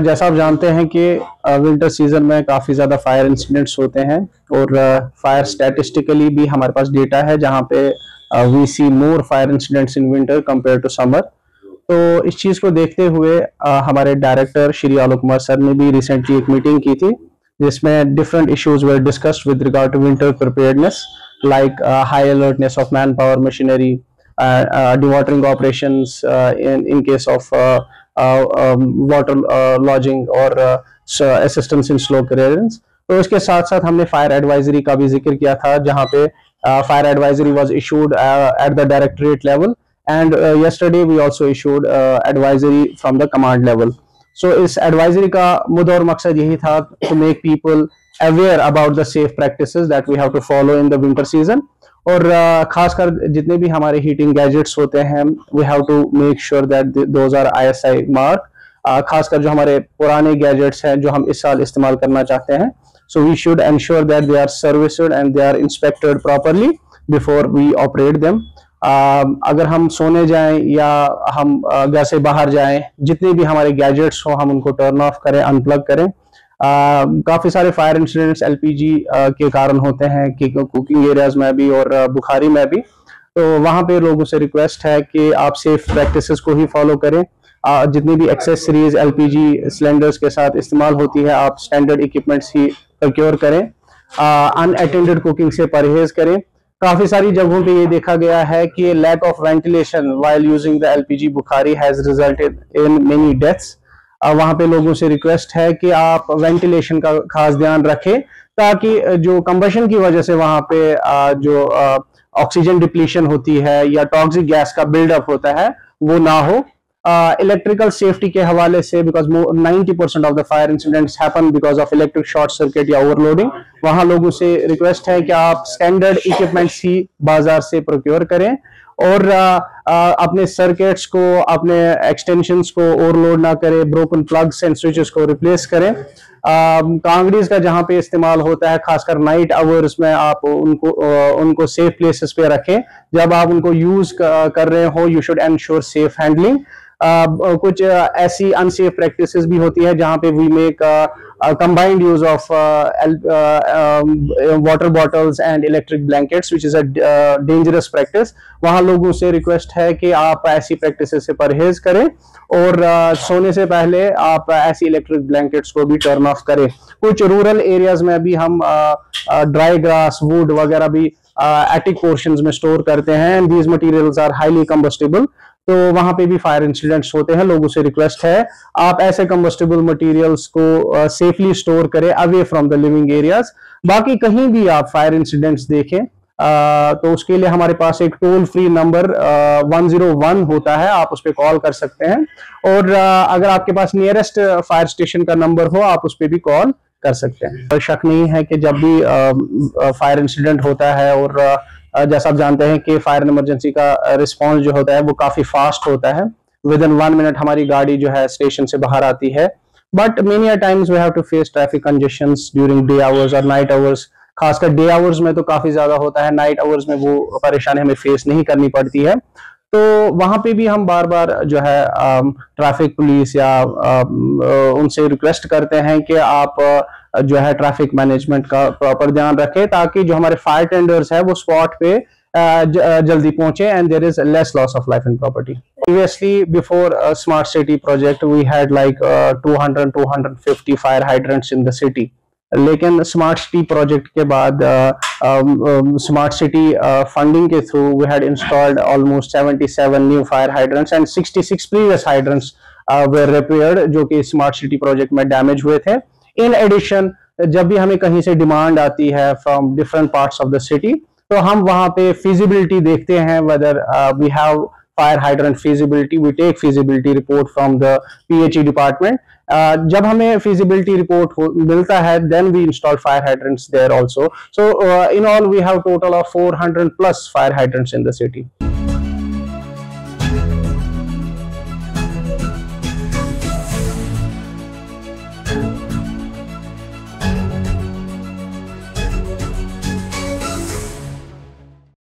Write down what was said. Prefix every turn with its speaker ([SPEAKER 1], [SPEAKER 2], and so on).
[SPEAKER 1] जैसा आप जानते हैं कि विंटर सीजन में काफ़ी ज़्यादा फायर इंसिडेंट्स होते हैं और फायर स्टैटिस्टिकली भी हमारे पास डेटा है जहाँ पे we see more fire incidents in winter compare to summer. तो इस चीज़ को देखते हुए हमारे डायरेक्टर श्री आलोक कुमार सर ने भी रिसेंटली एक मीटिंग की थी जिसमें different issues were discussed with regard to winter preparedness like high alertness of man power machinery, dewatering operations in case of water lodging or assistance in slow clearance। तो इसके साथ साथ हमने फायर एडवाइजरी का भी जिक्र किया था जहां पे fire advisory was issued at the directorate level and yesterday we also issued advisory from the command level। so इस एडवाइजरी का मुद्दा और मकसद यही था to make people aware about the safe practices that we have to follow in the winter season। और खासकर जितने भी हमारे हीटिंग गैजेट्स होते हैं we have to make sure that those are ISI mark. खासकर जो हमारे पुराने गैजेट्स हैं जो हम इस साल इस्तेमाल करना चाहते हैं, so we should ensure that they are serviced and they are inspected properly before we operate them. अगर हम सोने जाएं या हम घर से बाहर जाएं, जितने भी हमारे गैजेट्स हो हम उनको टर्न ऑफ करें, अनप्लग करें। काफी सारे फायर इंसिडेंट्स LPG के कारण होते हैं कि कुकिंग एरियाज में भी और बुखारी में भी। तो वहां पे लोगों से रिक्वेस्ट है कि आप सेफ प्रैक्टिसेस को ही फॉलो करें। जितनी भी एक्सेसरीज LPG सिलेंडर्स के साथ इस्तेमाल होती है आप स्टैंडर्ड इक्विपमेंट्स ही प्रोक्योर करें। अनअटेंडेड कुकिंग से परहेज करें। काफी सारी जगहों पे ये देखा गया है कि lack of ventilation while using the LPG bukhari has resulted in many deaths. वहां पे लोगों से रिक्वेस्ट है कि आप वेंटिलेशन का खास ध्यान रखें ताकि जो कंबशन की वजह से वहां पे जो ऑक्सीजन डिप्लीशन होती है या टॉक्सिक गैस का बिल्डअप होता है वो ना हो। इलेक्ट्रिकल सेफ्टी के हवाले से because 90% of the fire incidents happen because of electric short circuit या ओवरलोडिंग। वहां लोगों से रिक्वेस्ट है कि आप स्टैंडर्ड इक्विपमेंट्स ही बाजार से प्रोक्योर करें और अपने सर्किट्स को, अपने एक्सटेंशंस को ओवरलोड ना करें, ब्रोकन प्लग्स एंड स्विचेस को रिप्लेस करें। कांगड़ीज का जहां पे इस्तेमाल होता है खासकर नाइट आवर्स में आप उनको सेफ प्लेसेस पे रखें। जब आप उनको यूज कर रहे हो you should ensure safe handling. कुछ ऐसी अनसेफ प्रैक्टिसेस भी होती है जहां पे we make combined use of water bottles and electric blankets which is a dangerous practice। वहां लोगों से रिक्वेस्ट है कि आप ऐसी प्रैक्टिसेस से परहेज करें और सोने से पहले आप ऐसी इलेक्ट्रिक ब्लैंकेट्स को भी टर्न ऑफ करें। कुछ रूरल एरियाज में भी हम ड्राई ग्रास, वुड वगैरह भी एटिक पोर्शंस में स्टोर करते हैं and these materials are highly combustible. तो वहां पे भी फायर इंसिडेंट्स होते हैं। लोगों से रिक्वेस्ट है आप ऐसे कंबस्टेबल मटेरियल्स को सेफली स्टोर करें away from the living areas. बाकी कहीं भी आप फायर इंसिडेंट्स देखें तो उसके लिए हमारे पास एक टोल फ्री नंबर 101 होता है, आप उस पर कॉल कर सकते हैं। और अगर आपके पास नियरेस्ट फायर स्टेशन का नंबर हो आप उस पर भी कॉल कर सकते हैं। तो शक नहीं है कि जब भी फायर इंसिडेंट होता है और जैसा आप जानते हैं कि फायर इमरजेंसी का रिस्पॉन्स जो होता है वो काफी फास्ट होता है। विद इन 1 मिनट हमारी गाड़ी जो है स्टेशन से बाहर आती है। But many a times we have to face traffic congestions during day hours और नाइट आवर्स। खासकर डे आवर्स में तो काफी ज्यादा होता है, नाइट आवर्स में वो परेशानी हमें फेस नहीं करनी पड़ती है। तो वहां पे भी हम बार बार जो है ट्रैफिक पुलिस या उनसे रिक्वेस्ट करते हैं कि आप जो है ट्रैफिक मैनेजमेंट का प्रॉपर ध्यान रखें ताकि जो हमारे फायर टेंडर्स है वो स्पॉट पे जल्दी पहुंचे and there is less loss of life and property. Previously before smart city project we had like 250 fire hydrants in the city. लेकिन स्मार्ट सिटी प्रोजेक्ट के बाद स्मार्ट सिटी फंडिंग के through we had installed almost 77 new fire hydrants and 66 previous hydrants were repaired जो कि smart city project में damage हुए थे। In addition जब भी हमें कहीं से डिमांड आती है from different parts of the city तो हम वहां पे फिजिबिलिटी देखते हैं whether we have fire hydrant feasibility. We take feasibility report from the PHE department. जब हमें फिजिबिलिटी रिपोर्ट मिलता है then we install fire hydrants there also. So in all we have total of 400+ fire hydrants in the city.